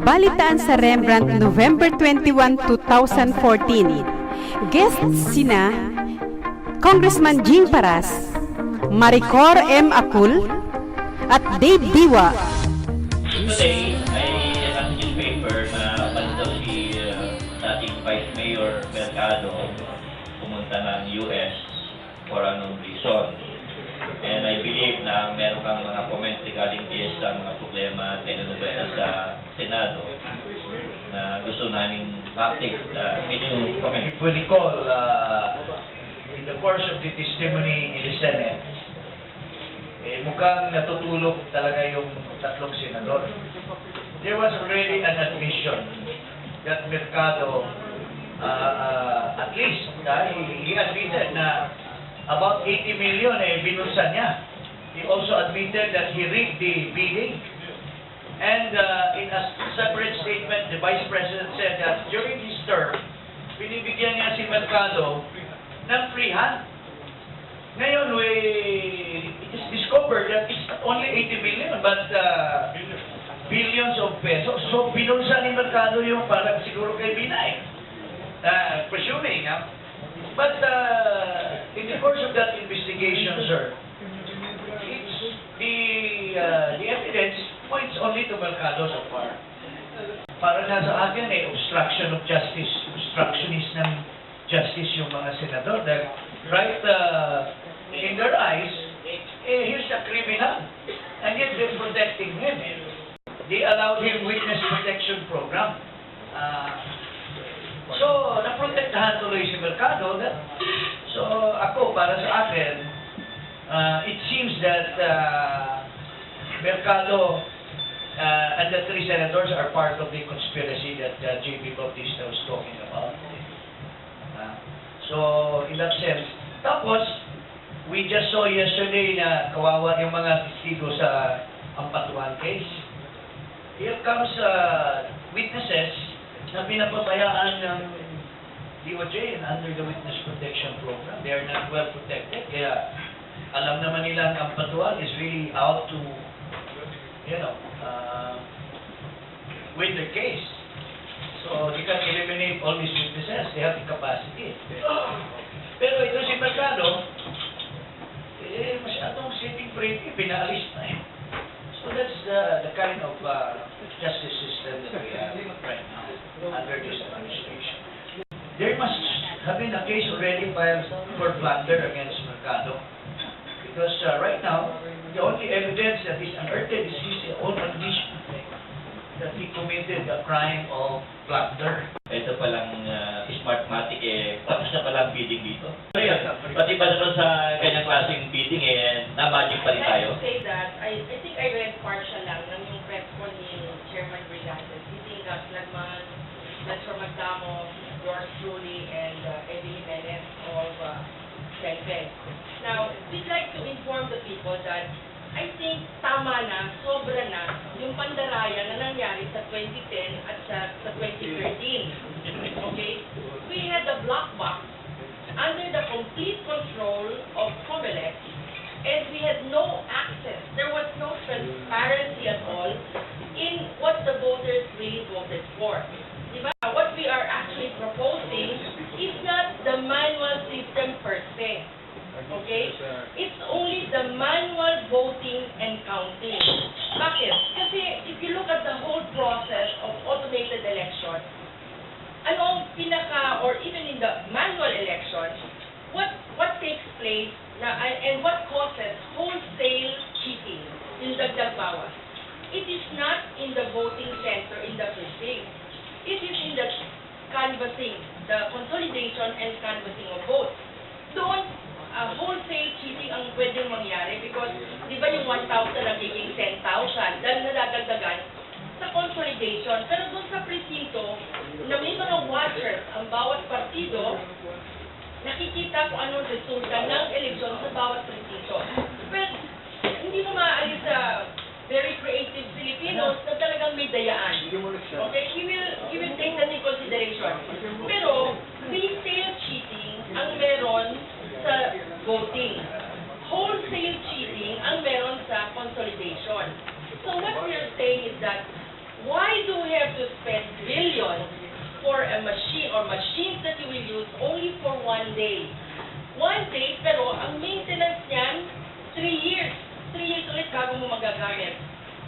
Balitaan sa Rembrandt November 21, 2014. Guests sina Congressman Jing Paras, Maricor M. Akul, at Dave Diwa. Today, ay ang newspaper na basta si dating Vice Mayor Mercado pumunta ng US for unknown reason. And I believe na meron kang mga comments regarding this sa mga problema at telenovela sa Senado na gusto namin update. Can you comment? If we recall, in the course of the testimony in the Senate, mukhang natutulog talaga yung tatlong senador. There was already an admission that Mercado, at least, he admitted na about 80 million binulsa niya. He also admitted that he rigged the bidding. And in a separate statement, the Vice President said that during his term, binibigyan niya si Mercado ng free hand. Ngayon, it is discovered that it's not only 80 million, but billions of pesos. So, binulsa ni Mercado yung parang siguro kay Binay. Presuming, but in the course of that investigation, sir, it's the evidence points only to Mercado so far. Para na sa akin, obstruction of justice, obstructionist ng justice yung mga senador. Dahil right in their eyes, he's a criminal. And yet they're protecting him. They allowed him witness protection program. So, naprotektahan tuloy si Mercado. So, ako, para sa akin, it seems that Mercado and the three senators are part of the conspiracy that J.P. Bautista was talking about. So, in that sense, tapos, we just saw yesterday na kawawa yung mga testigo sa Ampatuan case. Here comes witnesses na pinapabayaan ng DOJ and under the Witness Protection Program. They are not well protected. Kaya alam naman nila ang Ampatuan is really out to, win their case. So, they can eliminate all these witnesses. They have the capacity. Pero ito si Mercado, masyadong sitting pretty, pinaalis na eh. So that's the kind of justice system that we have right now under this administration. There must have been a case already filed for plunder against Mercado. Because right now, the only evidence that is unearthed is his own admission that he committed a crime of plunder. Ito palang Smartmatic, tapos na palang bidding dito. Pati ba naman sa kanyang klaseng bidding, na-magic pa rin tayo? I would say that, I think I read partial lang ng yung press ko ni Chairman Brillantes. He that Lagman, M.I.S.M.O, yours truly, and Eddie Jimenez of T.I.N.D.I.G. Now, we'd like to inform the people that I think tama na, sobra na, yung pandaraya na nangyari sa 2010 at sa 2013. Okay? We had a black box under the complete control of COMELEC, and we had no access. There was no transparency at all in what the voters really voted for. Diba? What we are actually proposing is not the manual system per se. Okay? It's only the manual voting and counting. Bakit? Kasi if you look at the whole process of automated election, or even in the manual election, what takes place and what causes wholesale cheating, yung dagdag bawas? It is not in the voting center in the precinct. It is in the canvassing, the consolidation and canvassing of votes. Doon, wholesale cheating ang pwedeng mangyari because, di ba yung 1,000 nagiging 10,000 dahil nadadagdagan sa consolidation. Pero doon sa presinto, na may mga watchers ang bawat partido, nakikita kung anong resulta ng eleksyon sa bawat presinto. But, hindi mo maaalis sa very creative Filipinos na talagang may dayaan. Okay? He will take that in consideration. Pero, retail cheating ang meron sa voting. Wholesale cheating ang meron sa consolidation. So what we are saying is that why do we have to spend billions for a machine or machines that you will use only for 1 day? 1 day, pero ang maintenance niyan, 3 years. 3 years ulit bago mo magagamit.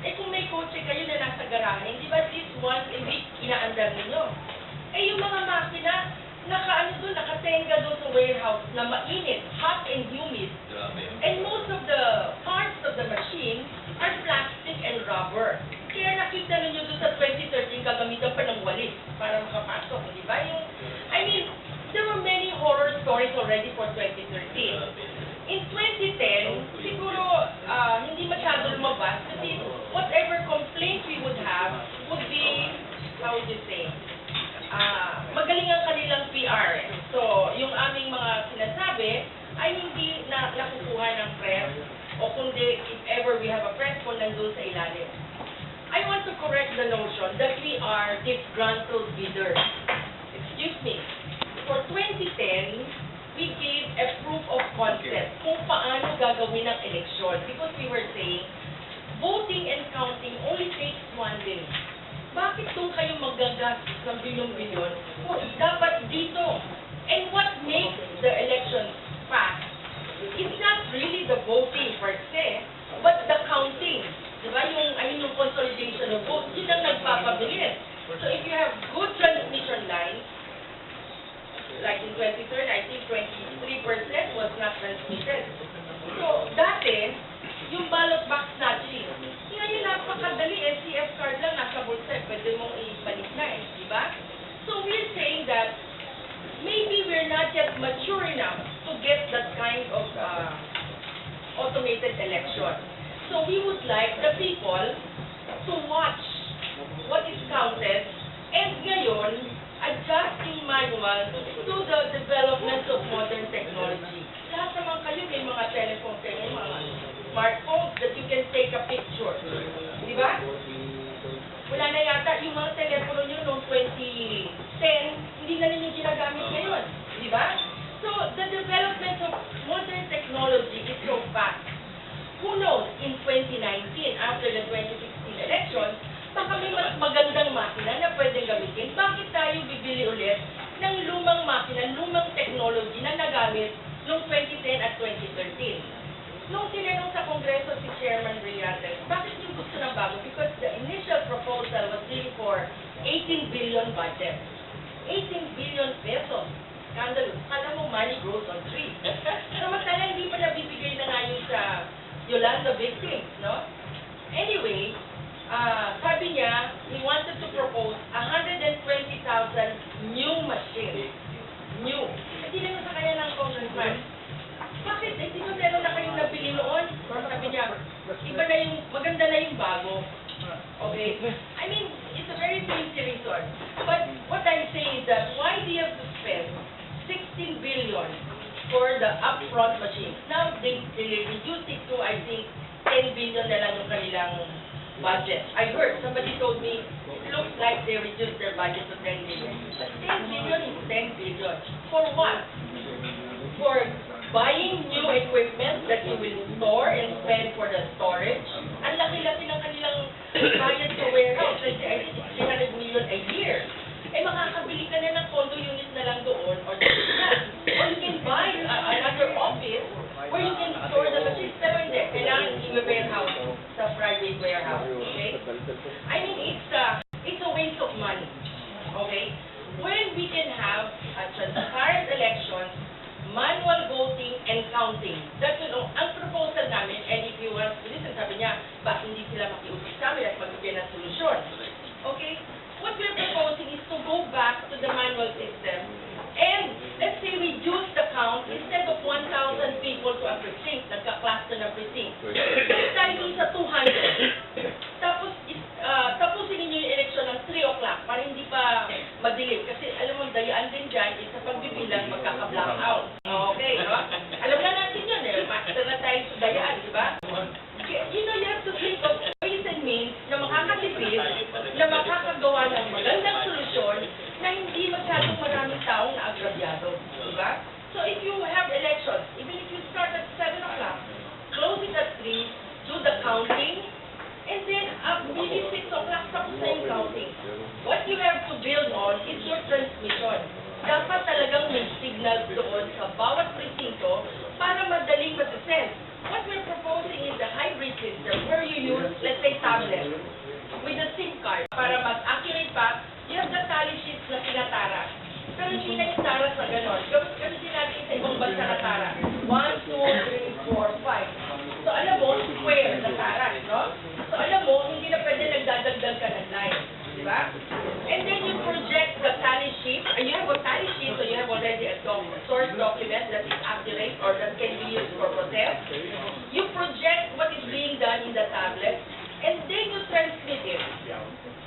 Eh kung may kotse kayo na nasa garahe, di ba at least once a week inaandar ninyo? Eh yung mga makina, nakatenga doon sa warehouse na mainit, hot and humid. And most of the parts of the machine are plastic and rubber. Kaya nakita ninyo doon sa 2013, gagamitan pa ng walis para makapasok, di ba? There were many horror stories already for 2013. In 2010, siguro hindi masyado lumabas kasi whatever complaints we would have would be, how would you say, magaling ang kanilang PR. So, yung aming mga sinasabi ay hindi na nakukuha ng press o kundi if ever we have a press call nandun sa ilalim. I want to correct the notion that we are disgruntled bidders. Excuse me. For 2010, we gave a proof of concept kung paano gagawin ang eleksyon because we were saying, voting and counting only takes 1 day. Bakit doon kayo magagastos ng bilyon-bilyon? Dapat dito. And what makes the election fast is not really the voting per se, but the counting. Diba? Yung consolidation of votes, yun ang nagpapabilis. So if you have good transmission lines, like in 2013, I think 23% was not transmitted. So, dati, yung ballot box snatching, ngayon napakadali, SCF card lang, nasa bulsa, pwede mong ibalik na di ba? So, we're saying that maybe we're not yet mature enough to get that kind of automated election. So, we would like the people to watch what is counted, and ngayon, adjust yung manual to the development of modern technology. Lahat naman kayo may mga telephone kayo, mga smartphones that you can take a picture. Di ba? Wala na yata yung mga telepono nyo noong 2010, hindi na ninyo ginagamit ngayon. Di ba? So, the development of modern technology is so fast. Who knows, in 2019, after the 2016 elections, baka may mas magandang makina na pwedeng gamitin. Bakit tayo bibili ulit ng lumang makina, lumang technology na nagamit noong 2010 at 2013? Nung tinanong sa Kongreso si Chairman Brillantes, bakit yung gusto ng bago? Because the initial proposal was really for 18 billion budget. 18 billion pesos. Scandalous. Kala mo money grows on trees. Samantala, hindi pa nabibigay na nga yun sa Yolanda victims, no? Anyway, sabi niya, he wanted to propose 120,000 new machines. New. Hindi naman sa kanya ng congressman. Bakit? Hindi ko meron na kayong nabili noon. Sabi niya, iba na yung, maganda na yung bago. Okay? I mean, it's a very fancy reason. But what I'm saying is that why do you have to spend 16 billion for the upfront machines? Now, they reduced it to, I think, 10 billion na lang yung kanilang budget. I heard, somebody told me, it looks like they reduced their budget to 10 billion. But 10 billion is 10 billion. For what? For buying new equipment that you will store and spend for the storage. Ang laki-laki ng kanilang budget sa warehouse. I think 300 million a year. Eh makakabili ka na ng condo unit na lang doon or or you can buy another office where you can store the machines. Pero hindi, kailangan i-warehouse sa private warehouse. Okay? I mean, it's a waste of money. Okay? When we can have a transparent election, manual voting and counting. That's ang proposal namin, and if you want to listen, sabi niya, bakit hindi sila makiusap sa amin at magbigay ng solusyon? Okay? What we're proposing is to go back to the manual system and, let's say, reduce the count instead of 1,000 people to a precinct, nagka-cluster ng precinct. Tayo dun sa 200. Tapos, tapusin ninyo yung election ng 3 o'clock para hindi pa madilim. Kasi, alam mo, DYAN din dyan is sa pagbibilang magkaka-blackout. Okay, no? Alam na natin yun, master na tayo sa DYAN, di ba? You know, you have to think of ways and means na makakatipid, na makakagawa ng magandang solusyon na hindi masyadong maraming taong naagrabyado. Diba? So if you have elections, even if you start at 7 o'clock, close it at 3, do the counting, and then maybe 6 o'clock tapos na yung counting. What you have to build on is your transmission. Dapat talagang may signal doon sa bawat presinto para madaling ma-sense. What we're proposing is a hybrid system where you use, let's say, tablet with a SIM card. Para mas accurate pa, you have the tally sheets na sinatara. Pero hindi na yung tara sa ganon. Kasi natin sa ibang bansa na tara. 1, 2, 3, 4, 5. So alam mo, square na tara, no? So alam mo, hindi na pwede nagdadagdag ka ng line. Di ba? And then you project the tally sheet. You have a tally sheet, so you have already a source document that is accurate or that can be used for protest. You project what is being done in the tablet, and then you transmit it.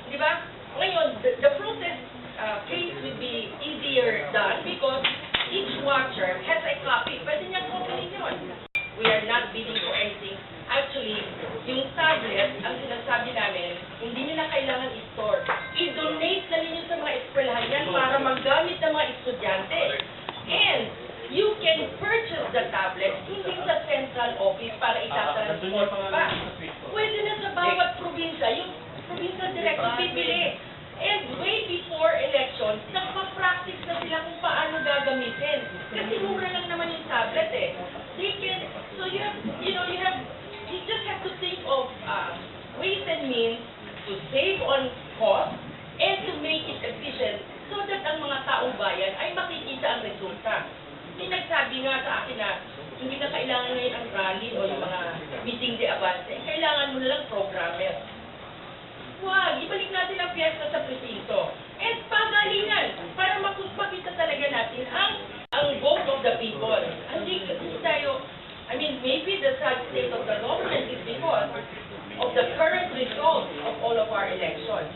Di ba? Ngayon, the process case will be easier done because each watcher has a copy. Pwede niyang copy yun. We are not bidding for anything. Actually, yung tablet, ang sinasabi namin, hindi niyo na kailangan i-store. I-donate na ninyo sa mga eskwelahan yan para magamit ng mga estudyante. And you can purchase the tablet hindi sa central office para itatransport pa. Pwede na sa bawat probinsya, yung probinsya direct bibili. And way before election, nagpa-practice na sila kung paano gagamitin. Kasi mura lang naman yung tablet eh. They can, so you have, you just have to think of ways and means to save on cost and to make it efficient so that ang mga taong bayan ay makikita ang resulta. May nagsabi nga sa akin na hindi na kailangan ngayon ang rally o yung mga meeting de avance. Kailangan mo na lang programmer. Wag, ibalik natin ang piyesta sa presinto. And pagalingan, para makita talaga natin ang vote of the people. Hindi tayo, I mean, maybe the sad state of the government is because of the current result of all of our elections.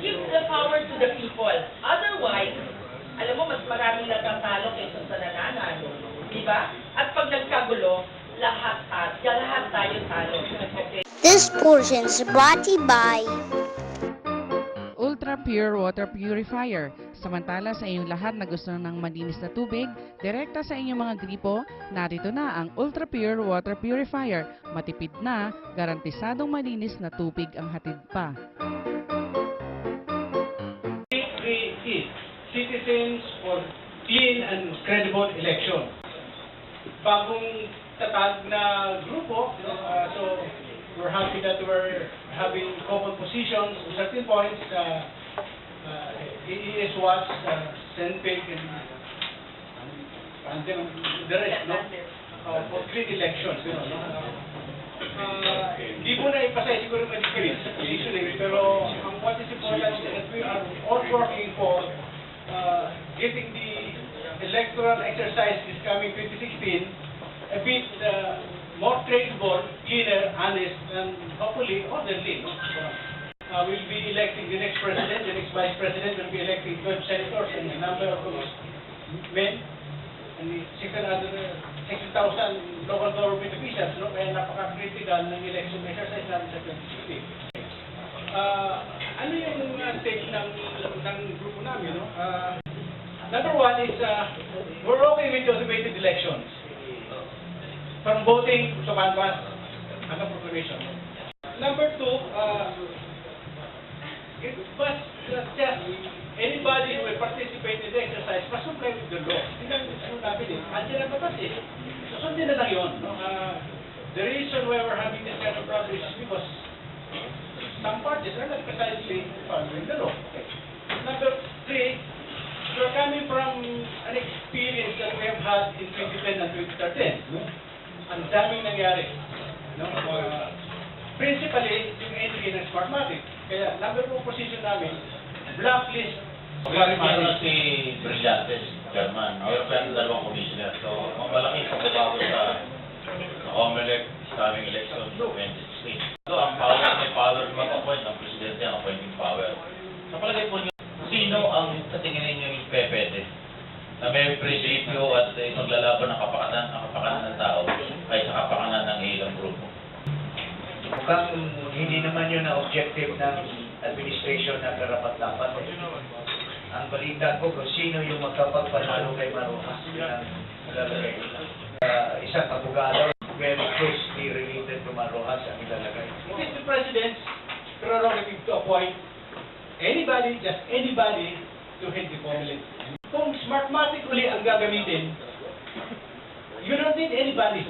Give the power to the people. Otherwise, alam mo, mas maraming natatalo kaysa sa nananalo. Diba? At pag nagkagulo, lahat tayo talo. Okay? This portion is brought to you by Ultra Pure Water Purifier. Samantala sa inyong lahat na gusto ng malinis na tubig, direkta sa inyong mga gripo, narito na ang Ultra Pure Water Purifier. Matipid na, garantisadong malinis na tubig ang hatid pa. Citizens for clean and credible election. Bagong tatag na grupo, so we're happy that we're having common positions on certain points. AES Watch, Senpeg, and then the rest, no? For clean elections, Hindi mo na ipasay siguro ma-decrease usually, pero what is important is that we are all working for getting the electoral exercise this coming 2016 a bit more traceable, cleaner, honest, and hopefully orderly. We'll be electing the next president, the next vice president will be electing 12 senators and a number of those men, and the 60,000 local government officials, no? Kaya napaka-critical ng election exercise natin sa 2016. Ano yung take ng grupo namin, no? Number one is, we're okay with the automated elections. From voting to canvas, hanggang proclamation. Number two, it must just anybody who will participate in the exercise must comply with the law. Hindi lang ano namin eh. Andiyan ang batas eh. Susundin na lang yun. No? The reason why we're having this kind of problem is because some parties are not precisely following the law. Okay. Number three, we're coming from an experience that we have had in 2010 and 2013. No? Ang daming nangyari. No? Principally, yung entry ng Smartmatic. Kaya, number 2 position namin, blacklist. Meron si Brillantes, Chairman. Meron pa yung dalawang commissioner. So, malaki ang pagbabago sa COMELEC sa aming election 2016. So, ang power, may power mag-appoint ng presidente, ang appointing power. Sa palagay po niyo, sino ang sa tingin ninyo pwede na may prinsipyo at maglalaban ng kapakanan ng tao ay sa kapakanan ng ilang grupo? Mukhang hindi naman yun ang objective ng administration na karapat-dapat. Ang balita ko kung sino yung magkapagpanalo kay Marojas ang ilalagay nila. Isang abogado, very closely related to Marojas ang ilalagay. It is the President's prerogative to appoint anybody, just anybody, to head the COMELEC. Kung smartmatically ang gagamitin, you don't need anybody.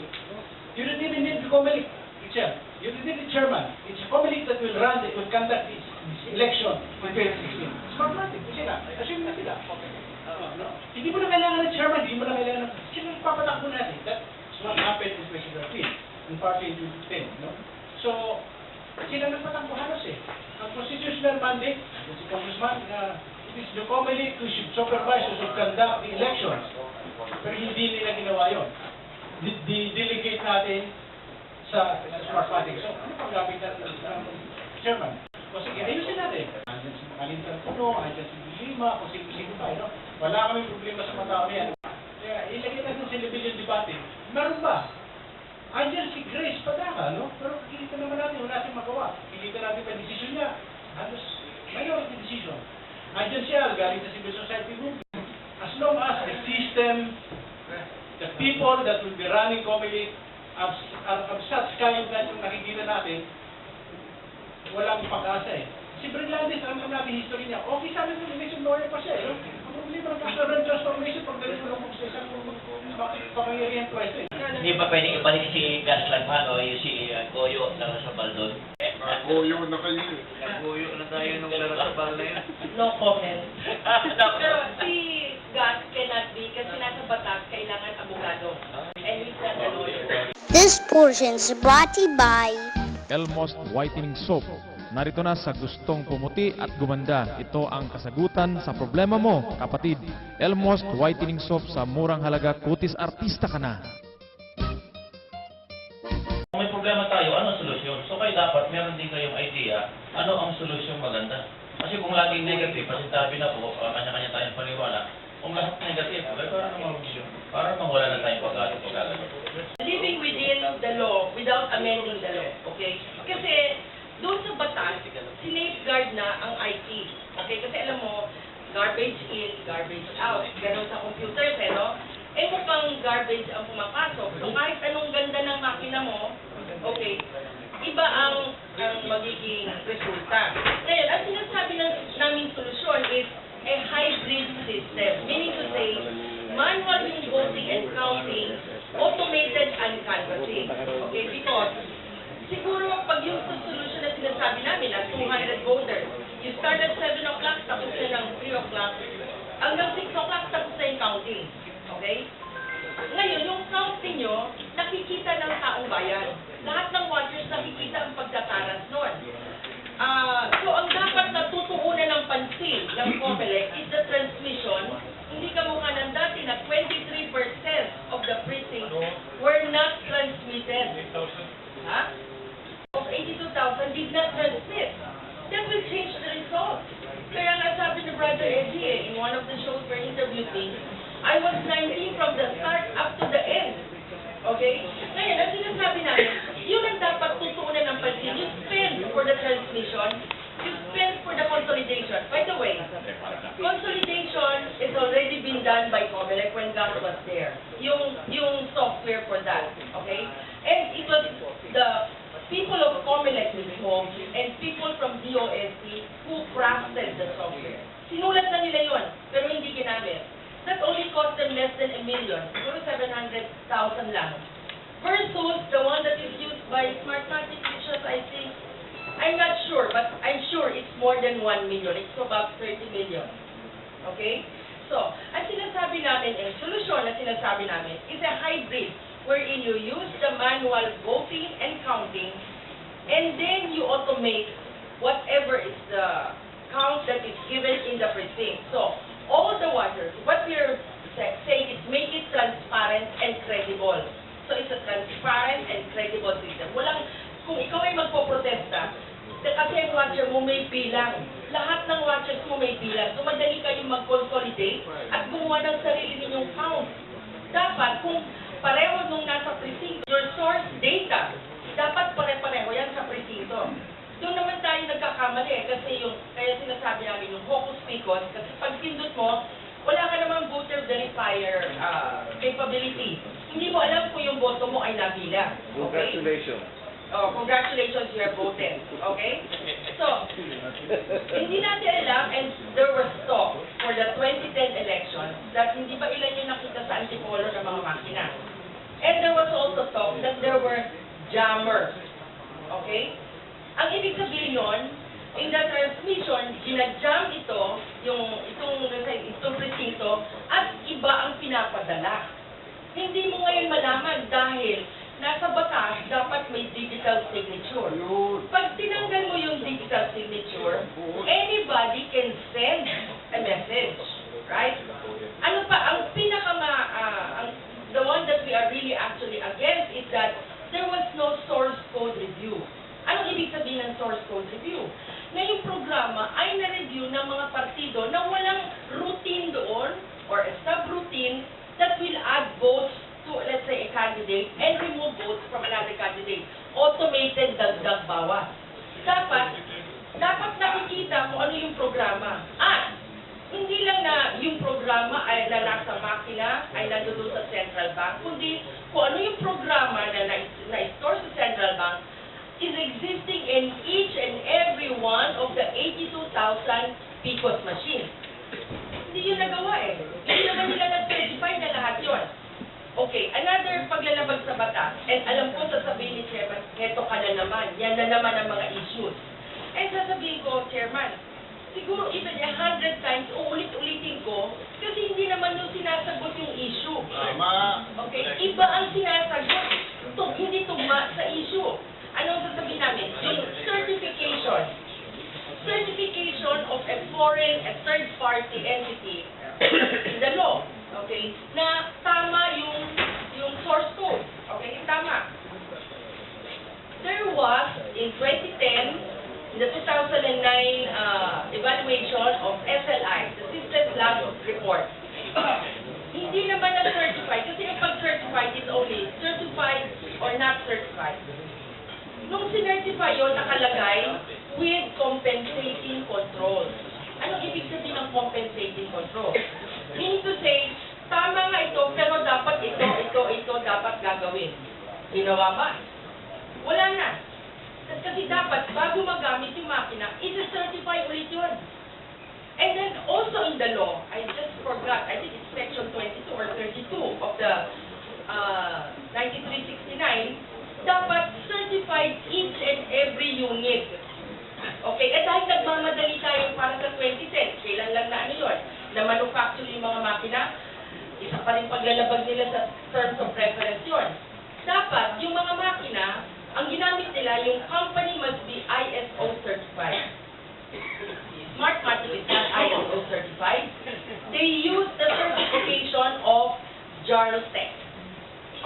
You don't even need the COMELEC itself. You don't need the chairman. It's COMELEC that will conduct this election in 2016. Smartmatic, sila. Assume na sila. No? Hindi mo na kailangan ng chairman, hindi mo na kailangan ng... Sila papatakbo natin. That's what happened in 2013 and partly in 2010. No? So, sila nagpatakbo halos eh. Ang constitutional mandate, si Congressman, it is the COMELEC who should supervise, who should conduct the elections. Pero hindi nila ginawa yun. Delegate natin sa Smartmatic. So, ano pang gagawin natin ng chairman? O sige, ayusin natin. Andiyan si Balitaan Puno, andiyan si Lima, kung sino pa, no? Wala kami problema sa mga tao yan. Kaya, ilagay natin sa level yung debate. Meron ba? Andiyan si Grace Padaka, no? Pero kilita naman natin, wala siyang magawa. Kilita natin pa decision niya. Halos, majority decision. Andiyan siya, galing sa civil society group. As long as the system, the people that will be running COMELEC are of such kind na yung nakikita natin, walang pag-asa eh. Si Brillantes, alam natin history niya. Okay, sabi mo, election lawyer pa siya. No? Ang problema ng Rembrandt transformation, pag galing mo lang sa isang pangyayarihan pwesto eh. Hindi pa pwedeng ibalik si Gaslan o yung si Goyo na sa Baldon. Nagoyo na kayo. Naguyo na tayo nung larasabal na yun. No comment. Pero si Gas cannot be, kasi nasa batas, kailangan abogado. And he's not a lawyer. This portion is brought to you by M.I.S.M.O Whitening Soap. Narito na sa gustong pumuti at gumanda. Ito ang kasagutan sa problema mo, kapatid. M.I.S.M.O Whitening Soap sa murang halaga, kutis artista ka na. Kung may problema tayo, ano ang solusyon? So kayo dapat meron din kayong idea, ano ang solusyon maganda? Kasi kung laging negative, kasi sabi na po, kanya-kanya tayong paniwala, kung lahat negative, para mawala na tayong pag-asa. Living within the law without amending the law, okay? Kasi doon sa batas, sinafeguard na ang IT. Okay? Kasi alam mo, garbage in, garbage out. Ganon sa computers, eh, no? Eh, mukhang garbage ang pumapasok. So, kahit anong ganda ng makina mo, okay, iba ang magiging resulta. Ngayon, ang sinasabi naming solusyon is a hybrid system. Meaning to say, manual yung voting and counting, automated and canvassing. Okay? Because, siguro, pag yung solution na sinasabi namin at 200 voters, you start at 7 o'clock, tapos na ng 3 o'clock, hanggang 6 o'clock, tapos na yung counting. Okay? Ngayon, yung count ninyo, nakikita ng taong bayan. Lahat ng watchers nakikita ang pagkakaras nun. So, ang dapat natutuunan ng pansin ng COMELEC is the transmission. Hindi ka mukha ng dati na 23% of the precincts were not transmitted. Ha? Of 82,000 did not transmit. That will change the result. Kaya nga sabi ni Brother Eddie in one of the shows we're interviewing, I was 19 from the start up to the end. Okay? Ngayon, ang sinasabi namin, yun ang dapat tutuunan ng pansin. You spend for the transmission, you spend for the consolidation. By the way, consolidation is already been done by COMELEC when Gas was there. Yung software for that. Okay? And it was the people of COMELEC mismo and people from DOST who crafted the software. Sinulat na nila yun, pero hindi ginamit. That only cost them less than $1 million, siguro 700,000 lang. Versus the one that is used by Smartmatic, which is, I think, I'm not sure, but I'm sure it's more than 1 million. It's about 30 million. Okay? So, ang sinasabi namin, ang solusyon na sinasabi namin is a hybrid wherein you use the manual voting and counting, and then you automate whatever is the count that is given in the precinct. So, all the watchers, what we're saying is make it transparent and credible. So, it's a transparent and credible system. Walang, kung ikaw ay magpoprotesta, kasi ang watcher mo may bilang. Lahat ng watchers mo may bilang. So, madali kayong mag-consolidate at gumawa ng sarili ninyong count. Dapat, kung pareho nung nasa presinto, your source data, dapat pare-pareho yan sa presinto. Doon naman tayo nagkakamali kasi kaya sinasabi namin yung hocus-pocus, kasi pag pindot mo, wala ka namang voter verifier capability. Hindi mo alam kung yung boto mo ay nabilang. Okay? Congratulations. Oh, congratulations, you are voted. Okay? So, ngayon, in the transmission, ginajam itong presinto, at iba ang pinapadala. Hindi mo ngayon malaman dahil nasa batas, dapat may digital signature. Pag tinanggal mo yung digital signature, anybody can send a message, right? Ano pa, ang the one that we are really actually against is that there was no source code review. Anong ibig sabihin ng source code review? Na yung programa ay na-review ng mga partido na walang routine doon or a subroutine that will add votes to, let's say, a candidate and remove votes from another candidate. Automated dagdag bawas. Dapat nakikita kung ano yung programa. At hindi lang na yung programa ay na nasa makina, ay nandoon sa central bank, kundi kung ano yung programa na na-store sa central bank is existing in each and every one of the 82,000 PICOS machines. Hindi yun nagawa eh. Hindi naman nila nag-certify na lahat yun. Okay, another paglalabag sa batas, and alam ko sasabihin ni Chairman, heto ka na naman, yan na naman ang mga issues. And sasabihin ko, Chairman, siguro even 100 times, uulit-ulitin ko, kasi hindi naman yung sinasagot yung issue. Okay, iba ang sinasagot. Hindi tugma sa issue. Anong sasabihin namin? Yung certification of a foreign, a third-party entity in the law, okay, na tama yung source code, okay, tama. There was, in 2010, the 2009 evaluation of SLI, the Systems Lab Report. Hindi naman na-certified, kasi yung pag-certified is only certified or not certified. Nung sinertify yun, nakalagay with compensating control. Anong ibig sabihin ng compensating control? Meaning to say, tama nga ito, pero dapat ito dapat gagawin. Ginawa ba? Wala na. Kasi dapat, bago magamit yung makina, i-certify ulit yun. And then, also in the law, I just forgot, I think it's section 22 or 32 of the 9369, dapat certified each and every unit. Okay, at dahil nagmamadali tayo para sa 2010, kailan lang na ano yun, na manufacture yung mga makina, isa pa rin paglalabag nila sa terms of reference yun. Dapat, yung mga makina, ang ginamit nila, yung company must be ISO certified. Smartmatic is not ISO certified. They use the certification of JARLTEC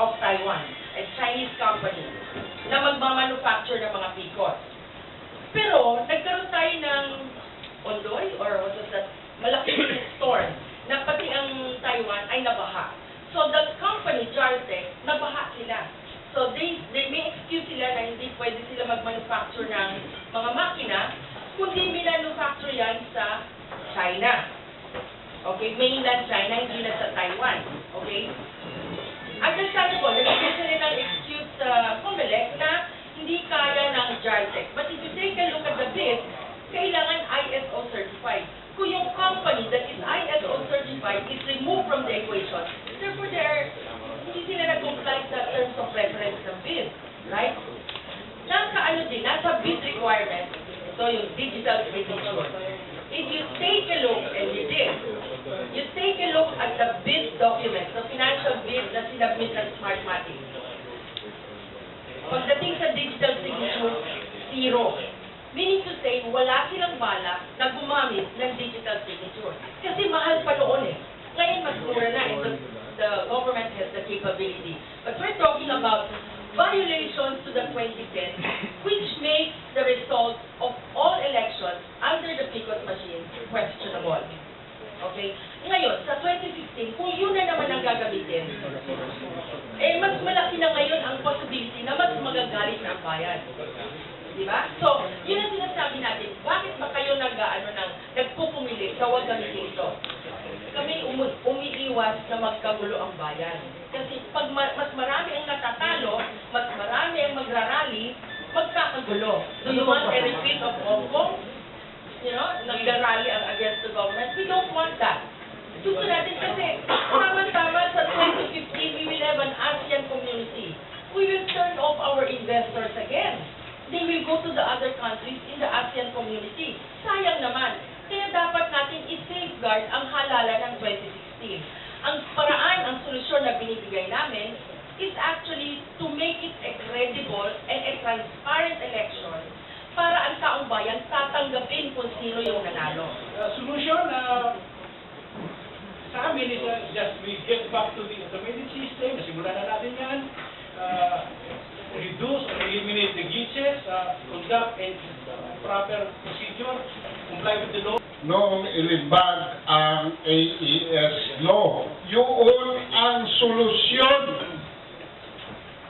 of Taiwan, a Chinese company, na magmamanufacture ng mga PICOS. Pero, nagkaroon tayo ng ondoy, or what was that, malaking storm, na pati ang Taiwan ay nabaha. So, the company, JARLTEC, nabaha sila. So, they may excuse sila na hindi pwede sila magmanufacture ng mga makina, kundi minanufacture yan sa China. Okay? Mainland China, hindi na sa Taiwan. Okay? Understandable, nagiging sila ng excuse sa COMELEC na hindi kaya ng JARLTEC. But if you take a look at the bid, kailangan ISO certified. Kung yung company that is ISO certified is removed from the equation, therefore hindi sila nag-comply sa terms of reference ng bid. Right? Nasa bid requirement, ito yung digital signature. If you take a look, and you did, you take a look at the bid document, the financial bid na sinabit ng Smartmatic. Pagdating sa digital signature, zero. Meaning to say, wala silang balak na gumamit ng digital signature. Kasi mahal pa noon eh. Ngayon mas mura na, and the government has the capability. But we're talking about violations to the 2010, which makes the result of all elections under the PICOS machine questionable. Okay? Ngayon, sa 2015, kung yun na naman ang gagamitin, mas malaki na ngayon ang possibility na mas magagalit na ang bayan. Diba? So, yun ang sinasabi natin, bakit ba kayo nagpupumili sa huwag gamitin ito? Kami umiiwas na magkagulo ang bayan. Kasi pag mas marami ang natatalo, mas marami ang magrarally, magkakagulo. Do you want a repeat of Hong Kong? You know, nagrarally against the government? We don't want that. Gusto natin kasi, tama-tama sa 2015, we will have an ASEAN community. We will turn off our investors again. They will go to the other countries in the ASEAN community. Sayang naman. Kaya dapat natin i-safeguard ang halalan ng 2016. Ang paraan, ang solusyon na binibigay namin is actually to make it a credible and a transparent election para ang taong bayan tatanggapin kung sino yung nanalo. Solution sa amin is just we get back to the automated system. Nasimulan na natin yan. Reduce or eliminate the glitches, conduct a proper procedure, comply with the law. Noong ilibag ang AES law, yun ang solusyon.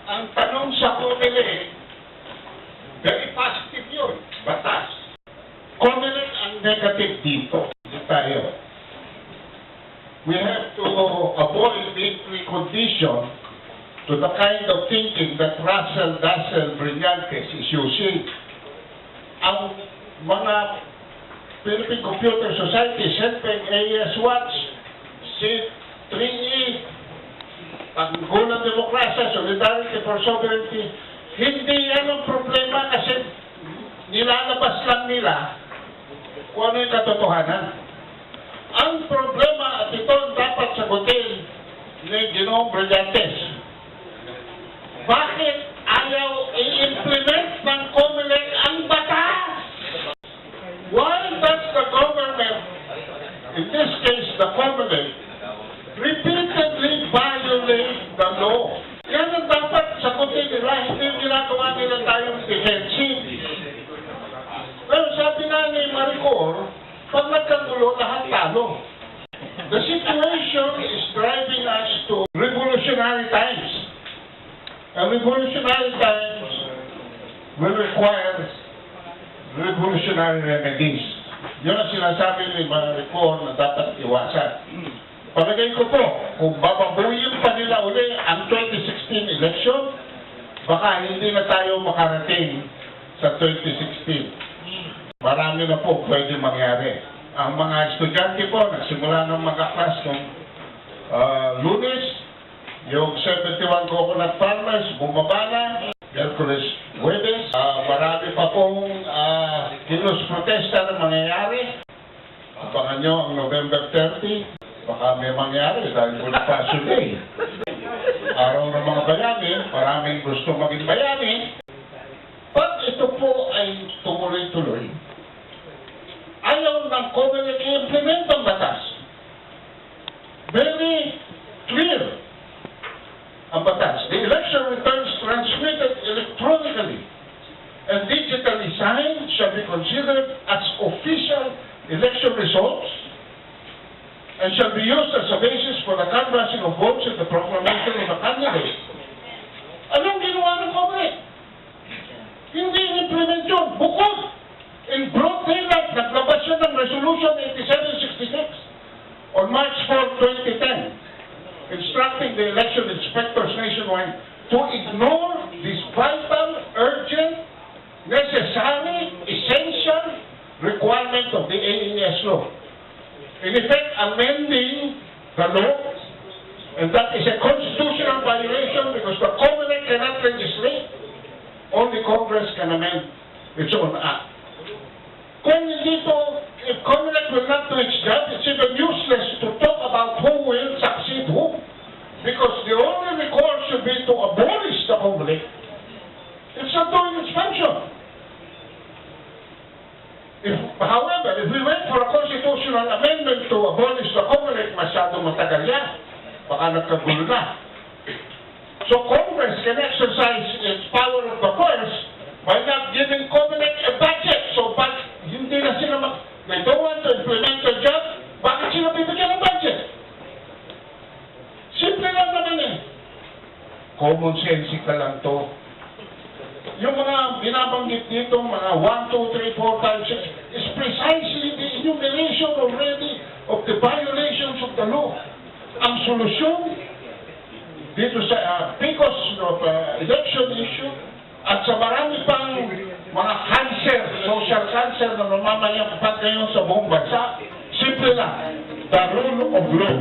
Ang tanong sa COMELEC, very positive yun, batas. COMELEC ang negative dito. Hindi tayo. We have to avoid being preconditioned to the kind of thinking that Russell Brillantes is using. Ang mga Philippine Computer Society, SENPEC, AES Watch, C3E, Panggulang Demokrasya, Solidarity for Sovereignty, hindi yan ang problema kasi nilalabas lang nila kung ano yung katotohanan. Ang problema, at ito ang dapat sagutin ni Ginoong Brillantes, bakit ayaw i-implement ng COMELEC ang batas? Why does the government, in this case the COMELEC, repeatedly violate the law? Yan ang dapat sagutin nila, hindi ginagawa nila tayong defensive. Pero sabi nga ni Maricor, pag nagkagulo, lahat talo. The situation is driving us to revolutionary times. And revolutionary times will require revolutionary remedies. Yun ang sinasabi ni Maricor na dapat iwasan. Palagay ko po, kung bababuyin pa nila uli ang 2016 election, baka hindi na tayo makarating sa 2016. Marami na po pwede mangyari. Ang mga estudyante po, nagsimula ng magka-class ng Lunes, yung 71 coconut farmers, bumaba na, Merkulis, Huwebes, marami pa pong kilos protesta na mangyayari. Abangan nyo ang November 30, baka may mangyari dahil Bonifacio Day. Araw ng mga bayani, maraming gusto maging bayani. Pag ito po ay tumuloy-tuloy, ayaw ng COMELEC i-implement ang batas. Very clear ang batas. The election returns transmitted electronically and digitally signed shall be considered as official election results and shall be used as a basis for the canvassing of votes in the proclamation of a candidate. Anong ginawa ng COMELEC? Hindi in-implement yun. Bukod, in broad daylight, naglabas siya ng Resolution 8766 on March 4, 2010, instructing the election inspectors nationwide to ignore this vital, urgent, necessary, essential requirement of the AES law. In effect, amending the law, and that is a constitutional violation because the COMELEC cannot legislate. Only Congress can amend its own act. Kung dito, if COMELEC will not do its job, it's even useless to talk about who will succeed who. Because the only recourse should be to abolish the COMELEC. It's not doing its function. However, if we wait for a constitutional amendment to abolish the COMELEC, masyado matagal yan. Baka nagkagulo na. So Congress can exercise its power of the purse by not giving COMELEC a budget. So, hindi na sila they don't want to implement the job, bakit sila bibigyan ng budget? Simple lang naman eh. Common sense ka lang to. Yung mga binabanggit dito, mga 1, 2, 3, 4, 5, 6, is precisely the enumeration already of the violations of the law. Ang solusyon dito sa because of election issue at sa marami pang mga cancer, social cancer na namamayagpag ngayon sa buong bansa, simple lang, the rule of law.